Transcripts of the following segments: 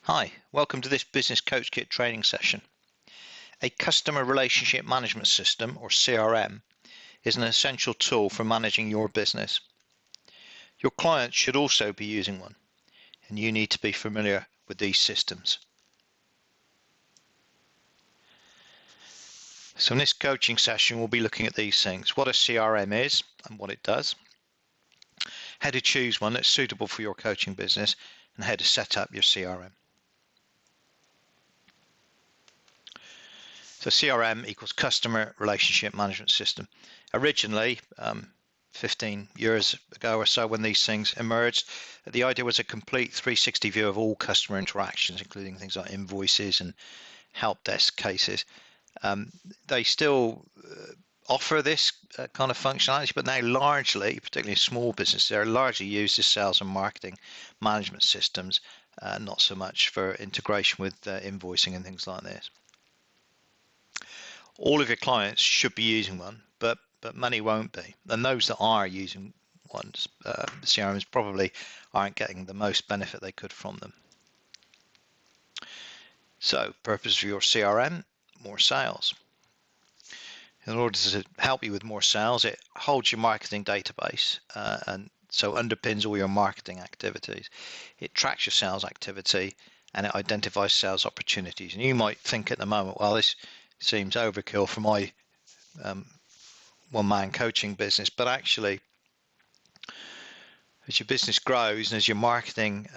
Hi, welcome to this Business Coach Kit training session. A customer relationship management system, or CRM, is an essential tool for managing your business. Your clients should also be using one, and you need to be familiar with these systems. So in this coaching session, we'll be looking at these things: what a CRM is and what it does, how to choose one that's suitable for your coaching business, and how to set up your CRM. So CRM equals Customer Relationship Management System. Originally, 15 years ago or so when these things emerged, the idea was a complete 360 view of all customer interactions, including things like invoices and help desk cases. They still offer this kind of functionality, but now largely, particularly small businesses, they're largely used as sales and marketing management systems, not so much for integration with invoicing and things like this. All of your clients should be using one, but many won't be. And those that are using ones, CRMs probably aren't getting the most benefit they could from them. So, purpose of your CRM, more sales. In order to help you with more sales, it holds your marketing database and so underpins all your marketing activities. It tracks your sales activity and it identifies sales opportunities. And you might think at the moment, well, this seems overkill for my one-man coaching business, but actually, as your business grows and as your marketing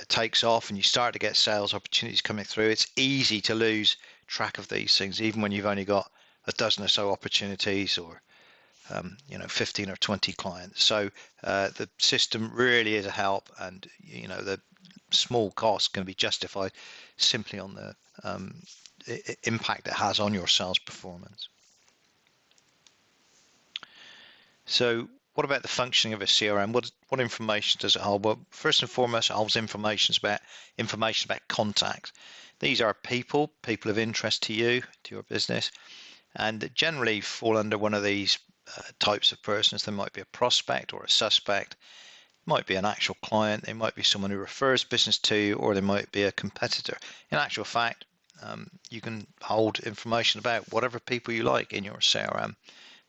takes off and you start to get sales opportunities coming through, it's easy to lose track of these things, even when you've only got a dozen or so opportunities or 15 or 20 clients. So the system really is a help, and the small costs can be justified simply on the impact it has on your sales performance. So what about the functioning of a CRM? What information does it hold? Well, first and foremost, it holds information about contacts. These are people of interest to you, to your business, and generally fall under one of these types of persons. There might be a prospect or a suspect, might be an actual client, they might be someone who refers business to you, or they might be a competitor. In actual fact, you can hold information about whatever people you like in your CRM,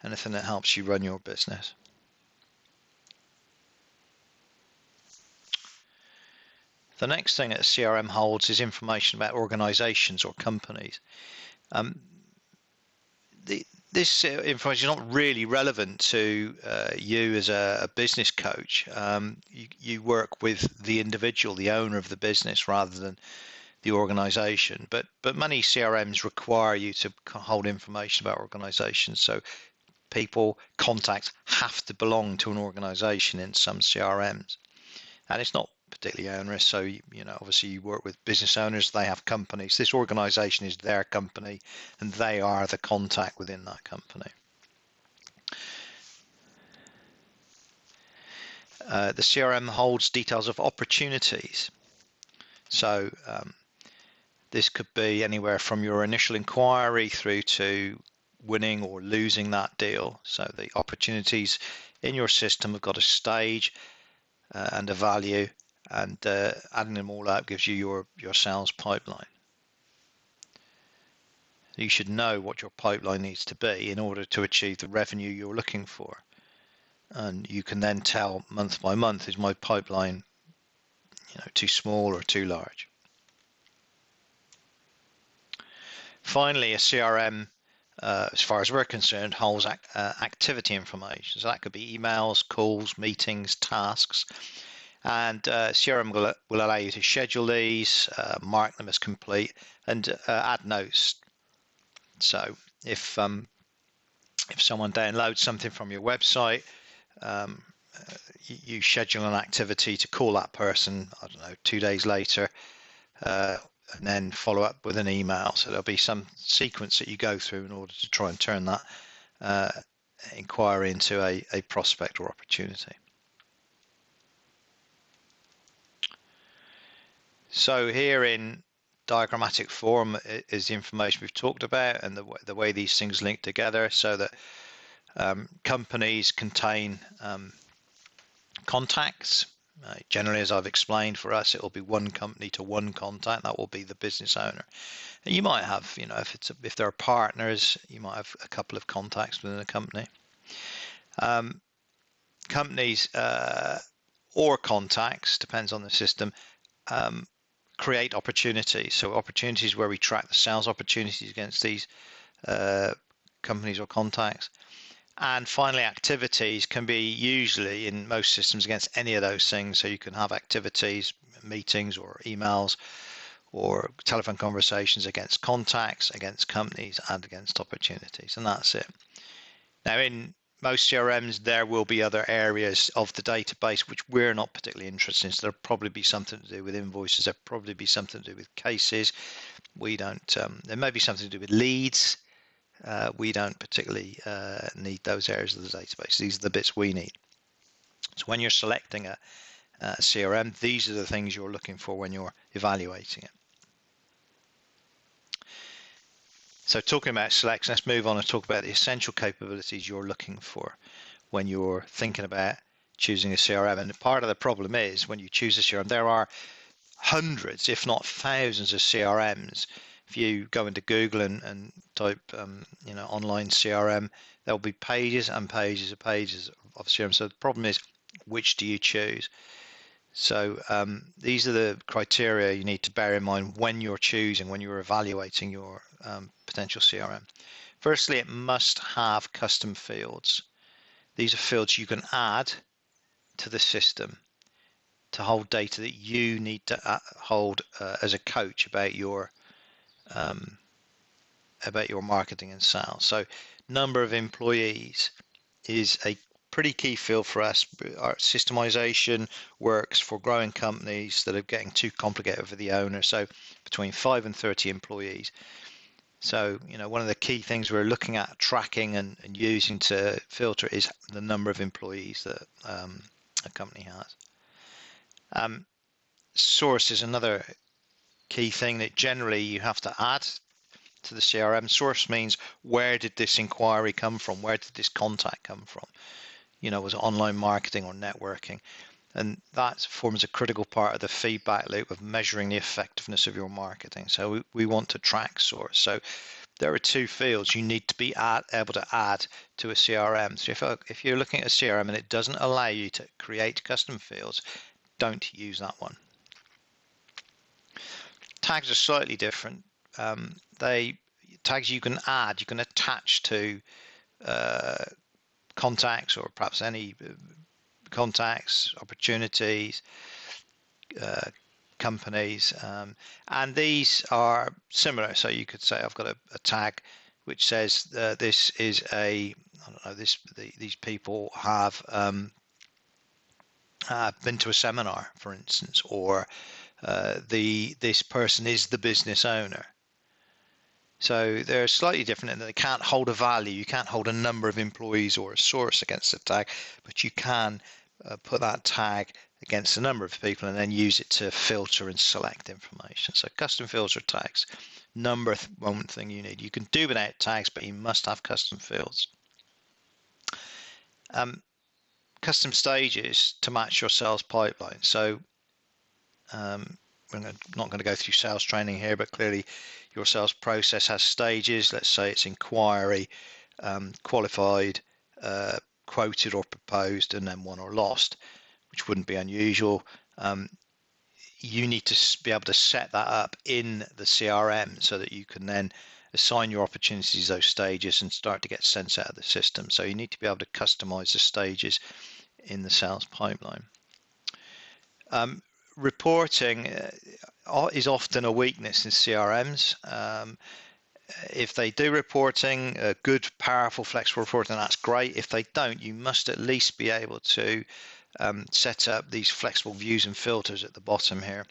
anything that helps you run your business. The next thing that CRM holds is information about organizations or companies. This information is not really relevant to you as a business coach. You work with the individual, the owner of the business, rather than the organization, but many CRMs require you to hold information about organizations. So people, contacts have to belong to an organization in some CRMs, and it's not particularly onerous. So obviously you work with business owners, they have companies, this organization is their company and they are the contact within that company. The CRM holds details of opportunities. So this could be anywhere from your initial inquiry through to winning or losing that deal. So the opportunities in your system have got a stage and a value, and adding them all up gives you your sales pipeline. You should know what your pipeline needs to be in order to achieve the revenue you're looking for. And you can then tell month by month, is my pipeline too small or too large? Finally, a CRM, as far as we're concerned, holds activity information. So that could be emails, calls, meetings, tasks. And CRM will allow you to schedule these, mark them as complete, and add notes. So if someone downloads something from your website, you schedule an activity to call that person, 2 days later, and then follow up with an email. So there'll be some sequence that you go through in order to try and turn that inquiry into a prospect or opportunity. So here in diagrammatic form is the information we've talked about and the way these things link together, so that companies contain contacts, Generally, as I've explained, for us, it will be one company to one contact. That will be the business owner. And you might have, if there are partners, you might have a couple of contacts within a company. Companies or contacts, depends on the system, create opportunities. So opportunities where we track the sales opportunities against these companies or contacts. And finally, activities can be usually in most systems against any of those things. So you can have activities, meetings or emails or telephone conversations against contacts, against companies, and against opportunities. And that's it. Now, in most CRMs, there will be other areas of the database which we're not particularly interested in. So there'll probably be something to do with invoices. There'll probably be something to do with cases. We don't. There may be something to do with leads. We don't particularly need those areas of the database. These are the bits we need. So when you're selecting a CRM, these are the things you're looking for when you're evaluating it. So talking about selection, let's move on and talk about the essential capabilities you're looking for when you're thinking about choosing a CRM. And part of the problem is when you choose a CRM, there are hundreds, if not thousands of CRMs. If you go into Google and type, online CRM, there'll be pages and pages and pages of CRM. So the problem is, which do you choose? So these are the criteria you need to bear in mind when you're choosing, when you're evaluating your potential CRM. Firstly, it must have custom fields. These are fields you can add to the system to hold data that you need to hold as a coach about your marketing and sales. So number of employees is a pretty key field for us. Our systemization works for growing companies that are getting too complicated for the owner. So between 5 and 30 employees. So, one of the key things we're looking at tracking and using to filter is the number of employees that a company has. Source is another key thing that generally you have to add to the CRM. Source means, where did this inquiry come from? Where did this contact come from? Was it online marketing or networking? And that forms a critical part of the feedback loop of measuring the effectiveness of your marketing. So we want to track source. So there are two fields you need to be able to add to a CRM. So if you're looking at a CRM and it doesn't allow you to create custom fields, don't use that one. Tags are slightly different. Tags you can add, you can attach to contacts or perhaps any contacts, opportunities, companies, and these are similar. So you could say I've got a tag which says this is these people have been to a seminar, for instance, or this person is the business owner. So they're slightly different in that they can't hold a value. You can't hold a number of employees or a source against the tag, but you can put that tag against a number of people and then use it to filter and select information. So custom fields or tags. Number one thing you need. You can do without tags, but you must have custom fields. Custom stages to match your sales pipeline. So we're not going to go through sales training here, but clearly your sales process has stages. Let's say it's inquiry, qualified, quoted or proposed, and then won or lost, which wouldn't be unusual. You need to be able to set that up in the CRM so that you can then assign your opportunities those stages and start to get sense out of the system. So you need to be able to customize the stages in the sales pipeline. Reporting is often a weakness in CRMs. If they do reporting, good, powerful, flexible reporting, that's great. If they don't, you must at least be able to set up these flexible views and filters at the bottom here,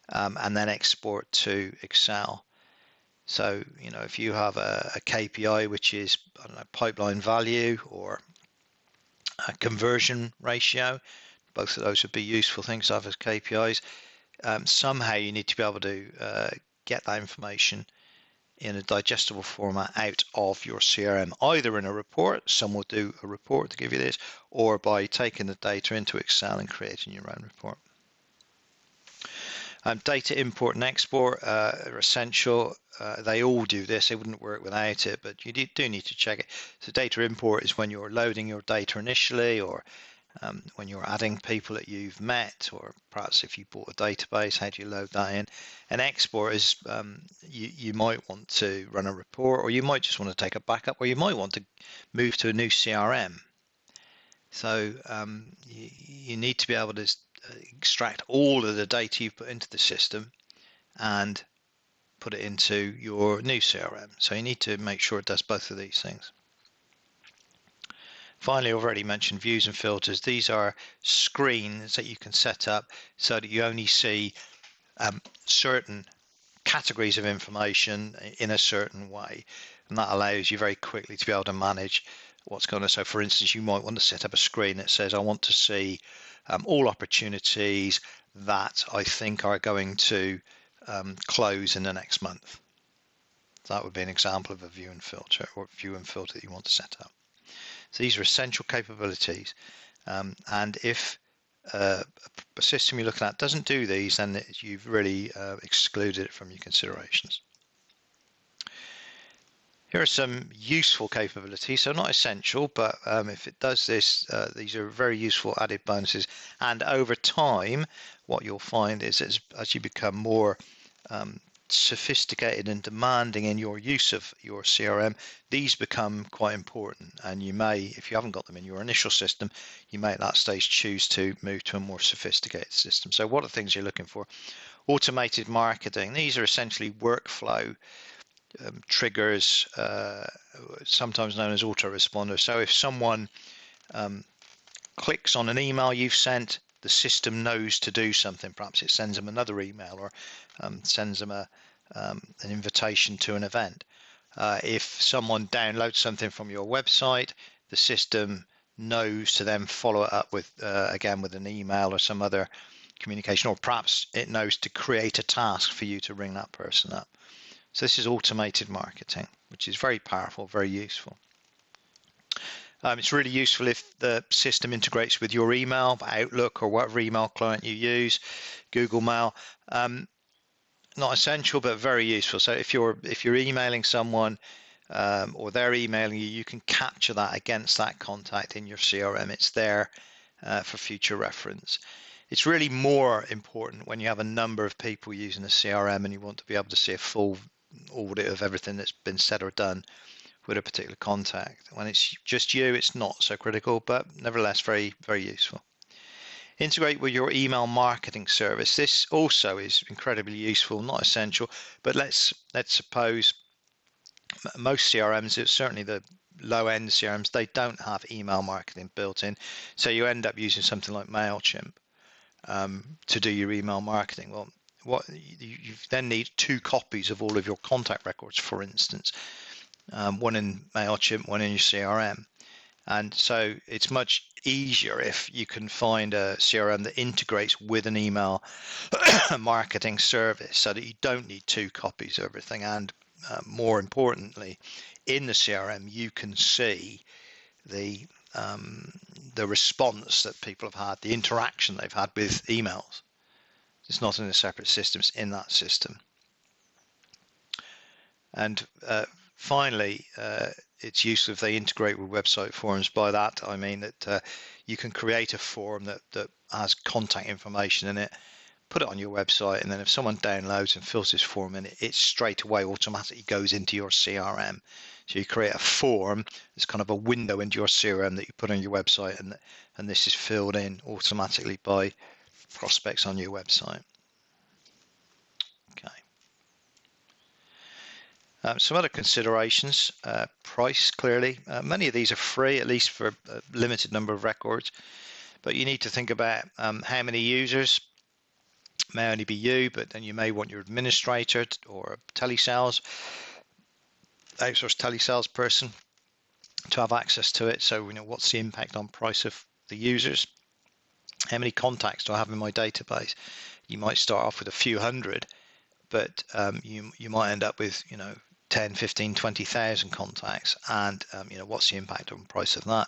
and then export to Excel. So, if you have a KPI, which is, pipeline value or a conversion ratio, both of those would be useful things to have as KPIs. Somehow you need to be able to get that information in a digestible format out of your CRM, either in a report, some will do a report to give you this, or by taking the data into Excel and creating your own report. Data import and export are essential. They all do this. They wouldn't work without it, but you do need to check it. So data import is when you're loading your data initially, or when you're adding people that you've met, or perhaps if you bought a database, how do you load that in? And export is you might want to run a report, or you might just want to take a backup, or you might want to move to a new CRM. So you need to be able to extract all of the data you've put into the system and put it into your new CRM. So you need to make sure it does both of these things. Finally, I've already mentioned views and filters. These are screens that you can set up so that you only see certain categories of information in a certain way, and that allows you very quickly to be able to manage what's going on. So for instance, you might want to set up a screen that says I want to see all opportunities that I think are going to close in the next month. That would be an example of a view and filter, or view and filter that you want to set up. So these are essential capabilities, and if a system you're looking at doesn't do these, then you've really excluded it from your considerations. Here are some useful capabilities, so not essential, but if it does this, these are very useful added bonuses. And over time, what you'll find is as you become more sophisticated and demanding in your use of your CRM, these become quite important. And you may, if you haven't got them in your initial system, you may at that stage choose to move to a more sophisticated system. So what are the things you're looking for? Automated marketing. These are essentially workflow triggers, sometimes known as autoresponders. So if someone clicks on an email you've sent, the system knows to do something. Perhaps it sends them another email, or sends them an invitation to an event. If someone downloads something from your website, the system knows to then follow it up with again with an email or some other communication, or perhaps it knows to create a task for you to ring that person up. So this is automated marketing, which is very powerful, very useful. It's really useful if the system integrates with your email, Outlook, or whatever email client you use, Google Mail. Not essential, but very useful. So if you're emailing someone or they're emailing you, you can capture that against that contact in your CRM. It's there for future reference. It's really more important when you have a number of people using a CRM and you want to be able to see a full audit of everything that's been said or done with a particular contact. When it's just you, it's not so critical, but nevertheless very, very useful. Integrate with your email marketing service. This also is incredibly useful, not essential, but let's suppose most CRMs, it's certainly the low-end CRMs, they don't have email marketing built in, so you end up using something like MailChimp to do your email marketing. Well, what you then need 2 copies of all of your contact records, for instance, one in MailChimp, one in your CRM. And so it's much easier if you can find a CRM that integrates with an email marketing service, so that you don't need 2 copies of everything. And more importantly, in the CRM, you can see the response that people have had, the interaction they've had with emails. It's not in a separate system, it's in that system. And finally, it's useful if they integrate with website forms. By that, I mean that you can create a form that has contact information in it, put it on your website, and then if someone downloads and fills this form in, it straight away automatically goes into your CRM. So you create a form, it's kind of a window into your CRM that you put on your website, and this is filled in automatically by prospects on your website. Okay. Some other considerations, price, clearly. Many of these are free, at least for a limited number of records, but you need to think about how many users. May only be you, but then you may want your administrator or a outsourced telesales person to have access to it. So what's the impact on price of the users? How many contacts do I have in my database? You might start off with a few hundred, but you might end up with 10, 15, 20,000 contacts, and you know, what's the impact on price of that?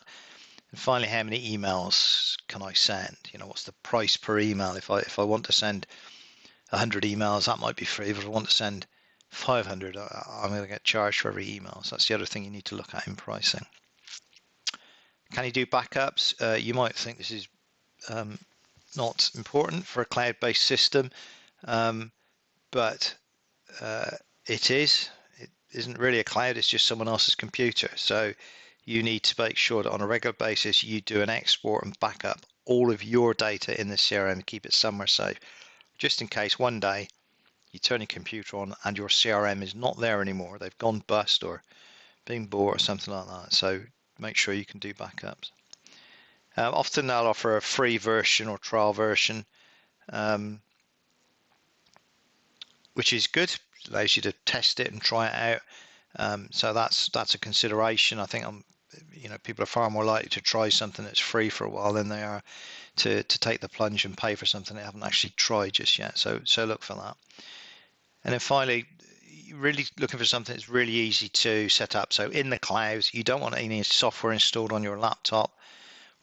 And finally, how many emails can I send? You know, what's the price per email? If I want to send 100 emails, that might be free. If I want to send 500, I'm going to get charged for every email. So that's the other thing you need to look at in pricing. Can you do backups? You might think this is not important for a cloud-based system, but it is. It isn't really a cloud, it's just someone else's computer. So you need to make sure that on a regular basis you do an export and backup all of your data in the CRM and keep it somewhere safe, just in case one day you turn your computer on and your CRM is not there anymore. They've gone bust or been bought or something like that. So make sure you can do backups. Often they'll offer a free version or trial version, which is good. It allows you to test it and try it out. So that's a consideration. I think you know, people are far more likely to try something that's free for a while than they are to take the plunge and pay for something they haven't actually tried just yet. So look for that. And then finally, you're really looking for something that's really easy to set up. So in the cloud, you don't want any software installed on your laptop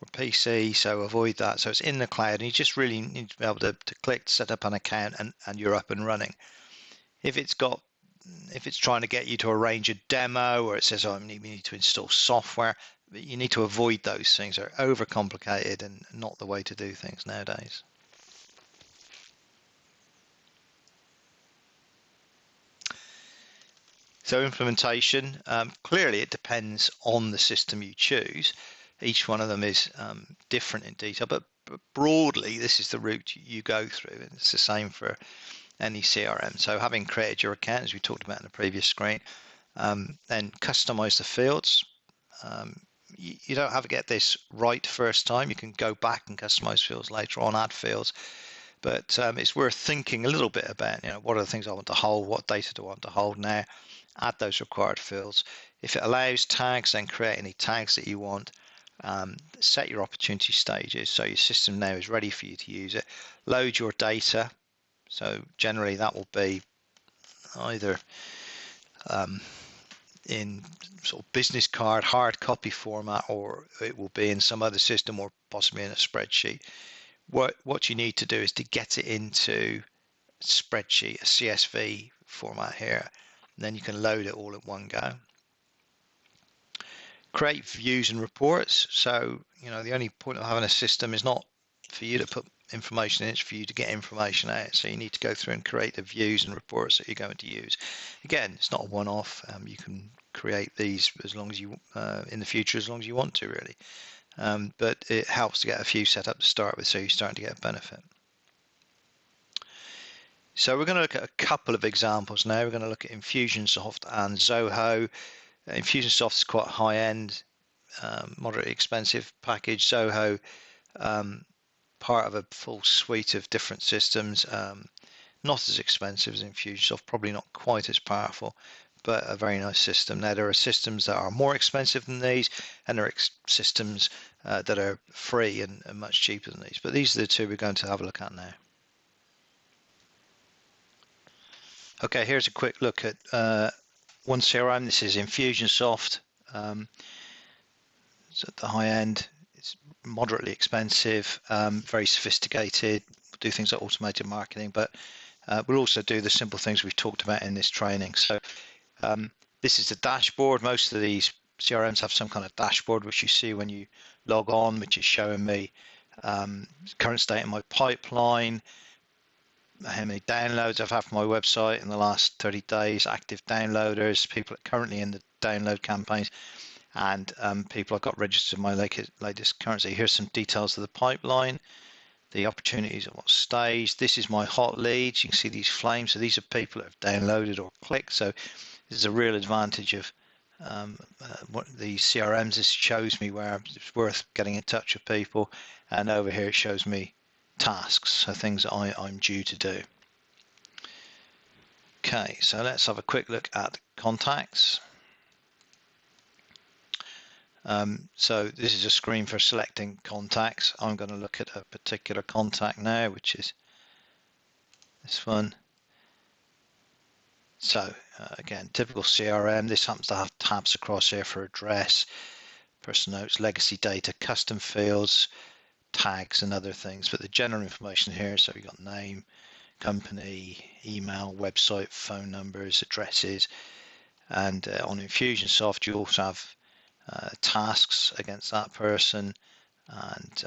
or PC, so avoid that. So it's in the cloud, and you just really need to be able to click set up an account, and you're up and running. If it's trying to get you to arrange a demo, or it says, oh, you need to install software, you need to avoid those things. They're overcomplicated and not the way to do things nowadays. So implementation, clearly it depends on the system you choose. Each one of them is different in detail, but broadly this is the route you go through, and it's the same for any CRM. So having created your account, as we talked about in the previous screen, then customize the fields. You don't have to get this right first time. You can go back and customize fields later on, add fields. But it's worth thinking a little bit about, you know, what are the things I want to hold, what data do I want to hold now, add those required fields. If it allows tags, then create any tags that you want. Set your opportunity stages so your system now is ready for you to use it. Load your data. So generally that will be either in sort of business card, hard copy format, or it will be in some other system or possibly in a spreadsheet. What you need to do is to get it into spreadsheet, a CSV format here, and then you can load it all at one go. Create views and reports. So, you know, the only point of having a system is not for you to put information in, it's for you to get information out. So you need to go through and create the views and reports that you're going to use. Again, it's not a one-off. You can create these as long as you in the future, as long as you want to, really. But it helps to get a few set up to start with, so you're starting to get a benefit. So we're going to look at a couple of examples now. We're going to look at Infusionsoft and Zoho. Infusionsoft is quite high-end, moderately expensive package. Zoho, part of a full suite of different systems, not as expensive as Infusionsoft, probably not quite as powerful, but a very nice system. Now, there are systems that are more expensive than these, and there are systems that are free and much cheaper than these. But these are the two we're going to have a look at now. Okay, here's a quick look at one CRM. This is Infusionsoft. It's at the high end. It's moderately expensive, very sophisticated. We'll do things like automated marketing, but we'll also do the simple things we've talked about in this training. So this is the dashboard. Most of these CRMs have some kind of dashboard, which you see when you log on, which is showing me current state of my pipeline, how many downloads I've had from my website in the last 30 days, active downloaders, people currently in the download campaigns, and people I've got registered in my latest currency. Here's some details of the pipeline, the opportunities at what stage. This is my hot leads. You can see these flames. So these are people that have downloaded or clicked. So this is a real advantage of what these CRMs. This shows me where it's worth getting in touch with people. And over here it shows me tasks, so things that I'm due to do. Okay, so let's have a quick look at contacts. So this is a screen for selecting contacts. I'm going to look at a particular contact now, which is this one. So again, typical CRM. This happens to have tabs across here for address, person notes, legacy data, custom fields, tags and other things, but the general information here, so we've got name, company, email, website, phone numbers, addresses, and on Infusionsoft you also have tasks against that person, and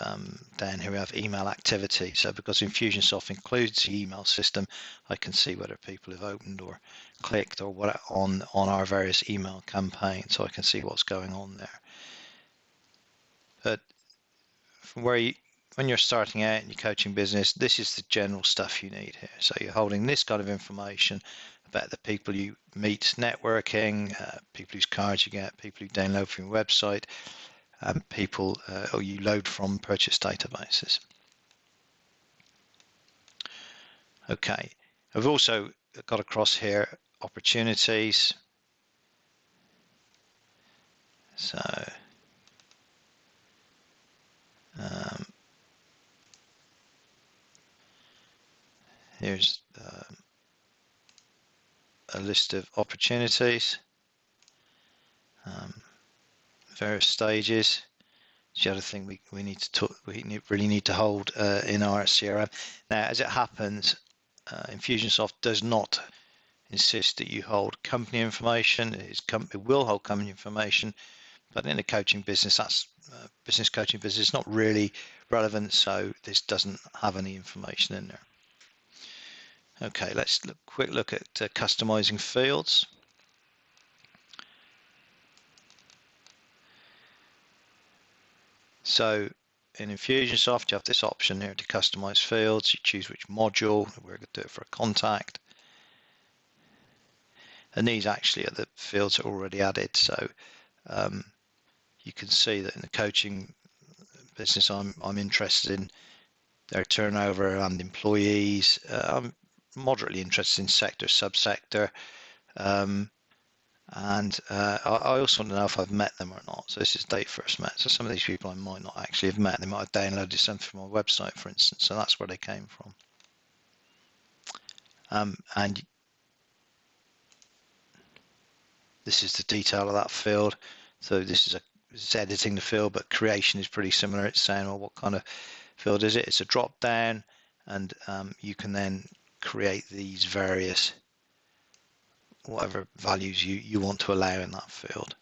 then here we have email activity. So because Infusionsoft includes the email system, I can see whether people have opened or clicked or what on our various email campaigns, so I can see what's going on there. But from when you're starting out in your coaching business, this is the general stuff you need here. So you're holding this kind of information about the people you meet networking, people whose cards you get, people who download from your website, people or you load from purchase databases. Okay, I've also got across here opportunities. So here's a list of opportunities, various stages. It's the other thing we need to talk, really need to hold in our CRM. Now, as it happens, Infusionsoft does not insist that you hold company information. It will hold company information, but in a coaching business, that's business coaching business, it's not really relevant, so this doesn't have any information in there. Okay, let's quick look at customizing fields. So in Infusionsoft, you have this option here to customize fields. You choose which module. We're going to do it for a contact. And these actually are the fields that are already added. So you can see that in the coaching business, I'm interested in their turnover and employees. I'm moderately interested in sector, subsector. And I also want to know if I've met them or not. So this is date first met. So some of these people I might not actually have met. They might have downloaded something from my website, for instance. So that's where they came from. And this is the detail of that field. So this is editing the field, but creation is pretty similar. It's saying, well, what kind of field is it? It's a drop down, and you can then create these various whatever values you want to allow in that field.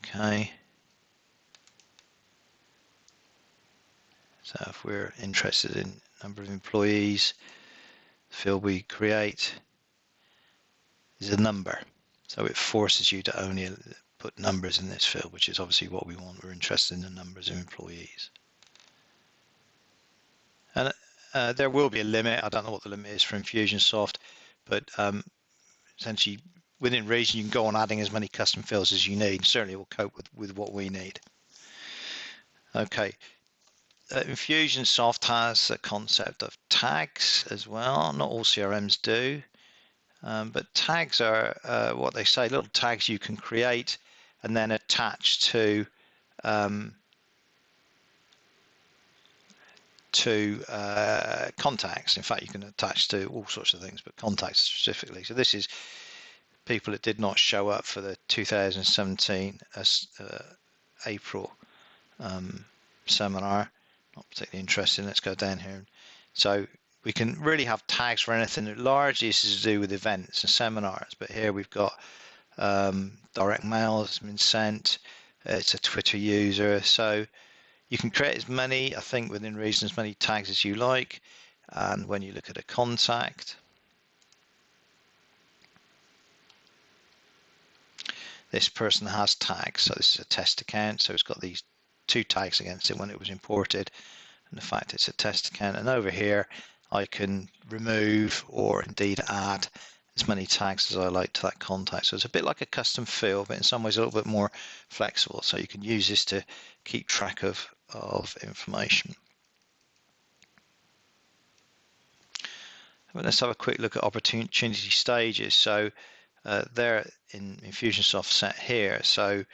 Okay. So if we're interested in number of employees, the field we create is a number. So it forces you to only put numbers in this field, which is obviously what we want. We're interested in the numbers of employees. And there will be a limit. I don't know what the limit is for Infusionsoft, but essentially within reason, you can go on adding as many custom fields as you need. Certainly it will cope with what we need. Okay. Infusionsoft has a concept of tags as well. Not all CRMs do, but tags are what they say, little tags you can create and then attach to contacts. In fact, you can attach to all sorts of things, but contacts specifically. So this is people that did not show up for the 2017 April seminar. Not particularly interesting. Let's go down here. So we can really have tags for anything that largely is to do with events and seminars, but here we've got direct mail that's been sent. It's a Twitter user, so you can create as many, I think within reason, as many tags as you like. And when you look at a contact, this person has tags. So this is a test account, so it's got these 2 tags against it when it was imported, and the fact it's a test account. And over here I can remove or indeed add as many tags as I like to that contact. So it's a bit like a custom field, but in some ways a little bit more flexible. So you can use this to keep track of information. But let's have a quick look at opportunity stages. So they're in Infusionsoft set here. So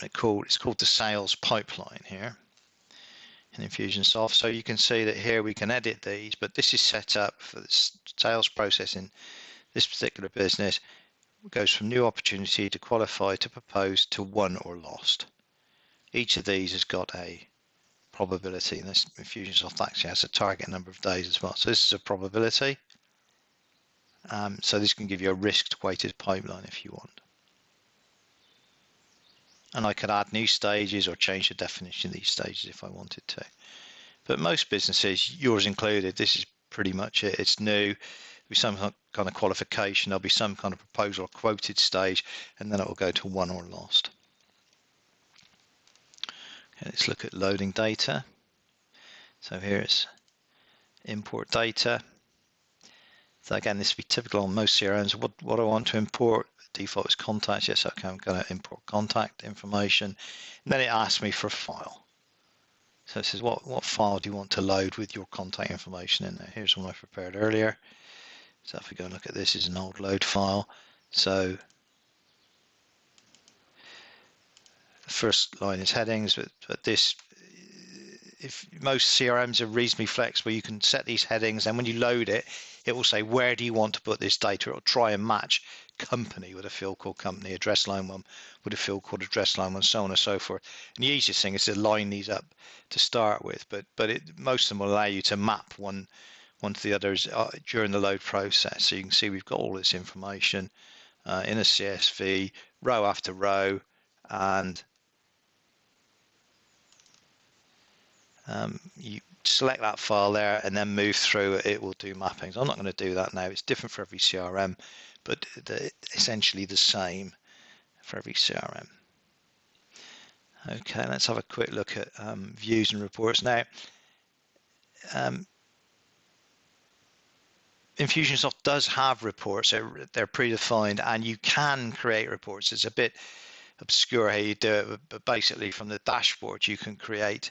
it's called the sales pipeline here. in Infusionsoft. So you can see that here we can edit these, but this is set up for the sales process in this particular business. It goes from new opportunity to qualify to propose to won or lost. Each of these has got a probability, and this Infusionsoft actually has a target number of days as well. So this is a probability. So this can give you a risk-weighted pipeline if you want. And I could add new stages or change the definition of these stages if I wanted to. But most businesses, yours included, this is pretty much it. It's new. There'll be some kind of qualification. There'll be some kind of proposal or quoted stage, and then it will go to won or lost. Okay, let's look at loading data. So here it's import data. So again, this would be typical on most CRMs. What I want to import, default is contacts. Yes, okay, I'm going to import contact information. And then it asks me for a file. So it says, what file do you want to load with your contact information in there? Here's one I prepared earlier. So if we go and look at this, is an old load file. So the first line is headings, but this, if most CRMs are reasonably flexible, you can set these headings, and when you load it, it will say, where do you want to put this data? It will try and match company with a field called company, address line one with a field called address line one, so on and so forth. And the easiest thing is to line these up to start with, but most of them will allow you to map one to the others during the load process. So you can see we've got all this information in a CSV, row after row, and you select that file there and then move through it. It will do mappings. I'm not going to do that now. It's different for every CRM, but essentially the same for every CRM. Okay, let's have a quick look at views and reports now. Infusionsoft does have reports. They're predefined, and you can create reports. It's a bit obscure how you do it, but basically from the dashboard you can create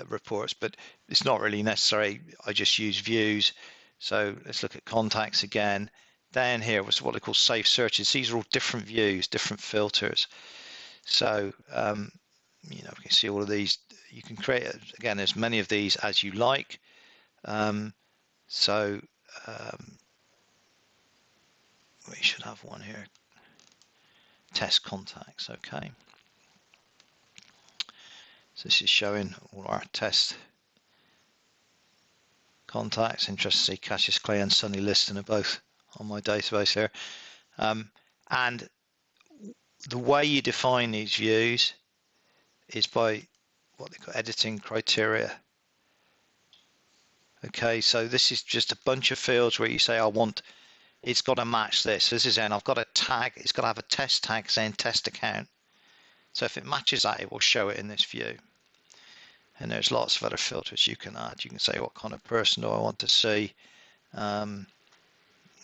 reports, but it's not really necessary. I just use views. So let's look at contacts again. Down here was what they call safe searches. These are all different views, different filters. So you know, we can see all of these. You can create again as many of these as you like. So we should have one here. Test contacts. Okay. So this is showing all our test contacts. Interesting to see Cassius Clay and Sonny Liston are both on my database here. And the way you define these views is by what they call editing criteria. Okay, so this is just a bunch of fields where you say, I want, it's got to match this. This is in, I've got a tag, it's got to have a test tag saying test account. So if it matches that, it will show it in this view. And there's lots of other filters you can add. You can say, what kind of person do I want to see? You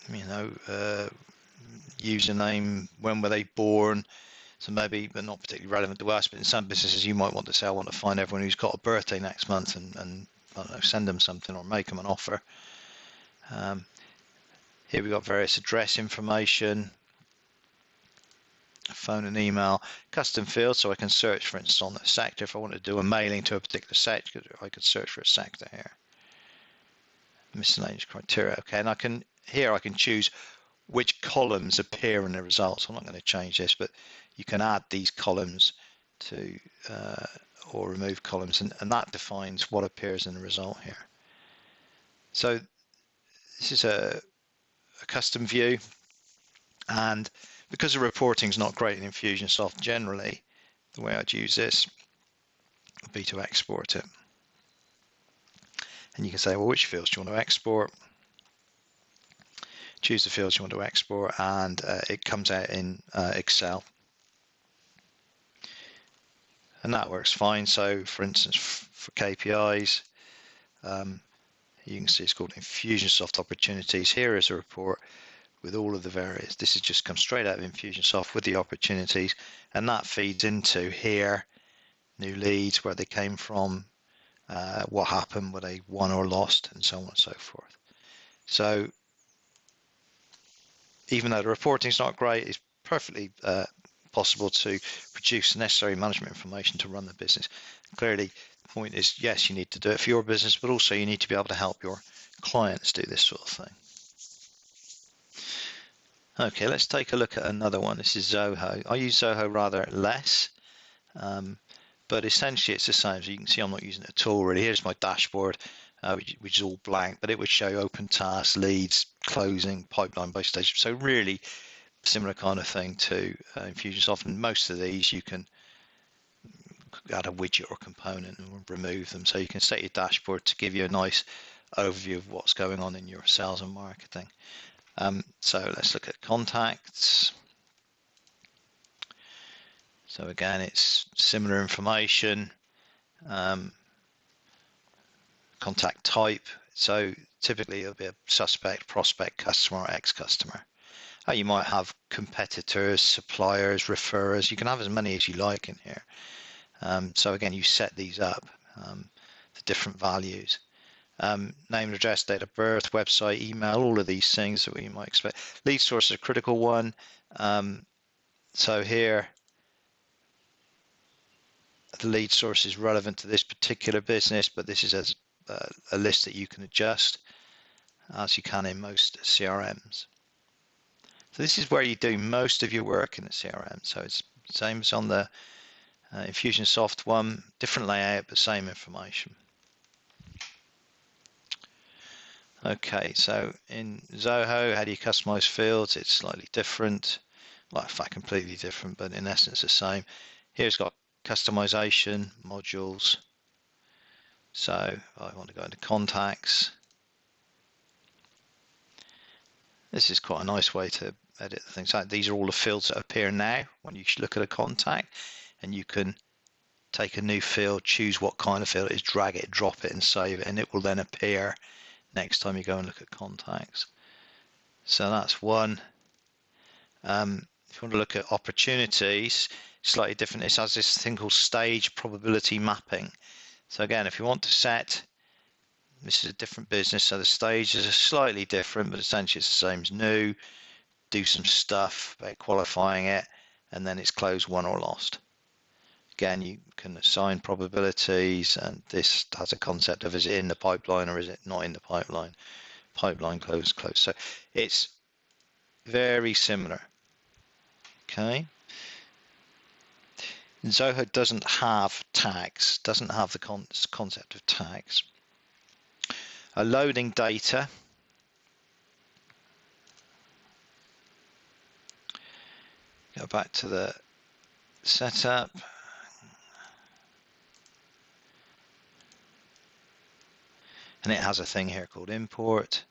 know, username, when were they born? So maybe, but not particularly relevant to us, but in some businesses you might want to say, I want to find everyone who's got a birthday next month and I don't know, send them something or make them an offer. Here we've got various address information, phone and email, custom fields, so I can search, for instance, on the sector. If I want to do a mailing to a particular sector, I could search for a sector here. Miscellaneous criteria. Okay, and I can choose which columns appear in the results. I'm not going to change this, but you can add these columns to or remove columns, and that defines what appears in the result here. So this is a custom view, and because the reporting is not great in Infusionsoft generally, the way I'd use this would be to export it. And you can say, well, which fields do you want to export? Choose the fields you want to export, and it comes out in Excel. And that works fine. So for instance, for KPIs, you can see it's called Infusionsoft Opportunities. Here is a report with all of the various. This has just come straight out of Infusionsoft with the opportunities, and that feeds into here, new leads, where they came from, what happened, were they won or lost, and so on and so forth. So even though the reporting is not great, it's perfectly possible to produce the necessary management information to run the business. Clearly, point is, yes, you need to do it for your business, but also you need to be able to help your clients do this sort of thing. Okay, let's take a look at another one. This is Zoho. I use Zoho rather less, but essentially it's the same. So you can see I'm not using it at all really. Here's my dashboard, which is all blank, but it would show open tasks, leads, closing, pipeline by stage. So really similar kind of thing to Infusionsoft. And most of these you can add a widget or component and remove them. So you can set your dashboard to give you a nice overview of what's going on in your sales and marketing. So let's look at contacts. So again, it's similar information, contact type. So typically it'll be a suspect, prospect, customer, or ex-customer. You might have competitors, suppliers, referrers. You can have as many as you like in here. So again, you set these up, the different values. Name and address, date of birth, website, email, all of these things that we might expect. Lead source is a critical one. So here, the lead source is relevant to this particular business, but this is a list that you can adjust as you can in most CRMs. So this is where you do most of your work in the CRM. So it's the same as on the Infusionsoft one, different layout, but same information. Okay, so in Zoho, how do you customize fields? It's slightly different. Well, in fact, completely different, but in essence the same. Here it's got customization, modules. So I want to go into contacts. This is quite a nice way to edit the things. So these are all the fields that appear now when you look at a contact, and you can take a new field, choose what kind of field it is, drag it, drop it, and save it, and it will then appear next time you go and look at contacts. So that's one. If you want to look at opportunities, slightly different. It has this thing called stage probability mapping. So again, if you want to set, this is a different business, so the stages are slightly different, but essentially it's the same as new. Do some stuff about qualifying it, and then it's closed, won, or lost. Again, you can assign probabilities, and this has a concept of, is it in the pipeline or is it not in the pipeline? Pipeline, close. So it's very similar. Okay. Zoho doesn't have tags, doesn't have the concept of tags. Loading data. Go back to the setup. And it has a thing here called import.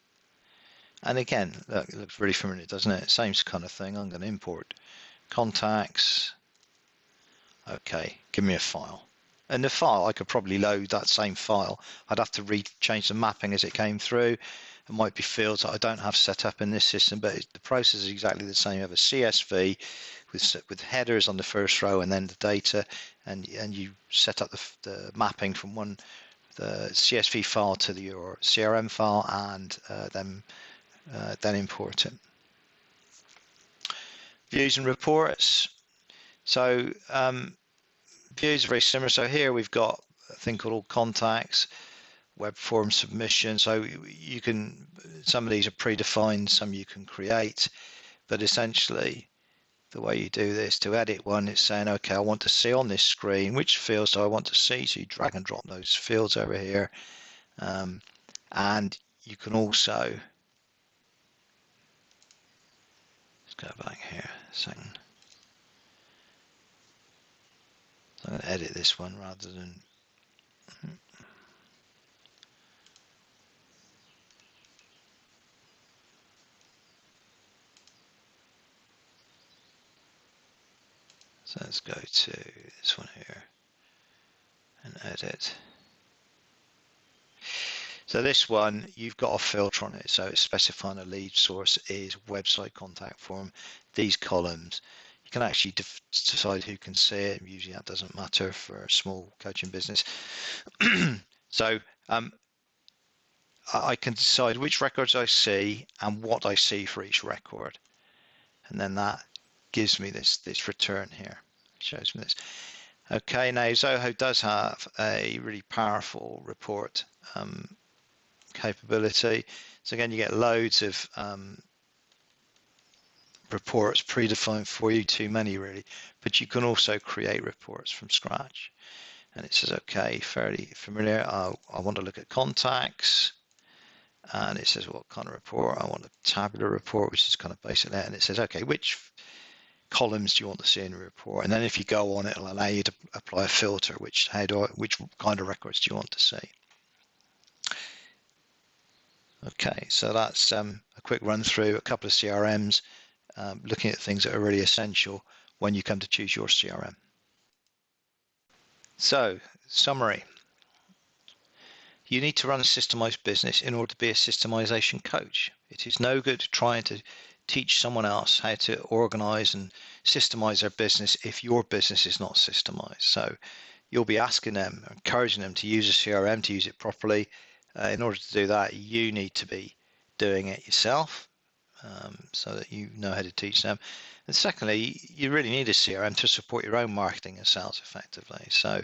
And again, look, it looks really familiar, doesn't it? Same kind of thing. I'm going to import contacts. Okay, give me a file. And the file, I could probably load that same file. I'd have to change the mapping as it came through. It might be fields that I don't have set up in this system, but the process is exactly the same. You have a CSV with headers on the first row and then the data, and you set up the mapping from the CSV file to your CRM file, and then import it. Views and reports. So views are very similar. So here we've got a thing called all contacts, web form submission. So you can, some of these are predefined, some you can create, but essentially the way you do this, to edit one, it's saying, okay, I want to see on this screen which fields do I want to see. So you drag and drop those fields over here, and you can also, let's go back here a second. So I'm going to edit this one rather than so let's go to this one here and edit. So this one, you've got a filter on it, so it's specifying a lead source is website contact form. These columns, you can actually decide who can see it. Usually that doesn't matter for a small coaching business. So I can decide which records I see and what I see for each record, and then that gives me this return here. It shows me this. Okay, now Zoho does have a really powerful report capability. So again, you get loads of reports predefined for you, too many really, but you can also create reports from scratch. And it says, okay, fairly familiar. I want to look at contacts, and it says what kind of report. I want a tabular report, which is kind of basic there. And it says, okay, which columns do you want to see in the report? And then if you go on, it'll allow you to apply a filter, which kind of records do you want to see? Okay, so that's a quick run through a couple of CRMs, looking at things that are really essential when you come to choose your CRM. So, summary. You need to run a systemized business in order to be a systemization coach. It is no good trying to teach someone else how to organize and systemize their business if your business is not systemized. So you'll be asking them, encouraging them to use a CRM, to use it properly. In order to do that, you need to be doing it yourself, so that you know how to teach them. And secondly, you really need a CRM to support your own marketing and sales effectively. So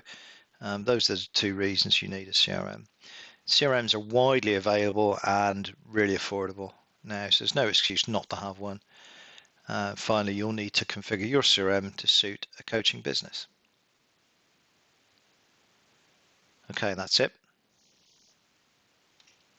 those are the two reasons you need a CRM. CRMs are widely available and really affordable now, so there's no excuse not to have one. Finally, you'll need to configure your CRM to suit a coaching business. Okay, that's it.